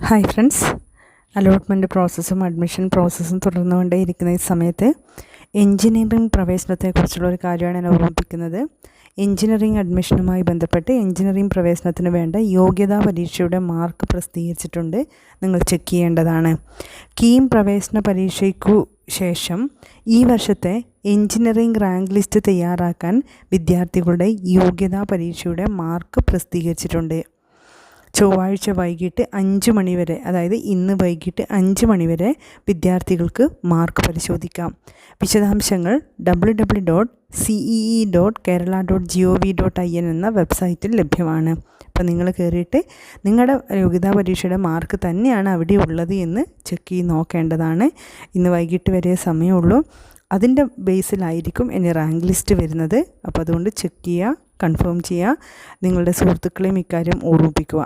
Hi friends, allotment പ്രോസസ്സും admission പ്രോസസ്സും തുടർന്നുകൊണ്ടേയിരിക്കുന്ന ഈ സമയത്ത് engineering പ്രവേശനത്തെക്കുറിച്ചുള്ള ഒരു കാര്യമാണ് ഞാൻ ഓർമ്മിപ്പിക്കുന്നത്. എൻജിനീയറിംഗ് അഡ്മിഷനുമായി ബന്ധപ്പെട്ട് എൻജിനീയറിംഗ് പ്രവേശനത്തിന് വേണ്ട യോഗ്യതാ പരീക്ഷയുടെ മാർക്ക് പ്രസിദ്ധീകരിച്ചിട്ടുണ്ട്. നിങ്ങൾ ചെക്ക് ചെയ്യേണ്ടതാണ്. കീം പ്രവേശന പരീക്ഷയ്ക്കു ശേഷം ഈ വർഷത്തെ എൻജിനീയറിംഗ് റാങ്ക് ലിസ്റ്റ് തയ്യാറാക്കാൻ വിദ്യാർത്ഥികളുടെ യോഗ്യതാ പരീക്ഷയുടെ മാർക്ക് പ്രസിദ്ധീകരിച്ചിട്ടുണ്ട്. ചൊവ്വാഴ്ച വൈകിട്ട് 5 മണി വരെ, അതായത് ഇന്ന് വൈകിട്ട് 5 മണി വരെ വിദ്യാർത്ഥികൾക്ക് മാർക്ക് പരിശോധിക്കാം. വിശദാംശങ്ങൾ www.cee.kerala.gov.in എന്ന വെബ്സൈറ്റിൽ ലഭ്യമാണ്. അപ്പോൾ നിങ്ങൾ കയറിയിട്ട് നിങ്ങളുടെ യോഗ്യതാ പരീക്ഷയുടെ മാർക്ക് തന്നെയാണ് അവിടെ ഉള്ളത് എന്ന് ചെക്ക് ചെയ്ത് നോക്കേണ്ടതാണ്. ഇന്ന് വൈകിട്ട് വരെ സമയമുള്ളൂ. അതിൻ്റെ ബേസിലായിരിക്കും ഇനി റാങ്ക് ലിസ്റ്റ് വരുന്നത്. അപ്പോൾ അതുകൊണ്ട് ചെക്ക് ചെയ്യുക, കൺഫേം ചെയ്യുക. നിങ്ങളുടെ സുഹൃത്തുക്കളെയും ഇക്കാര്യം ഓർമ്മിപ്പിക്കുക.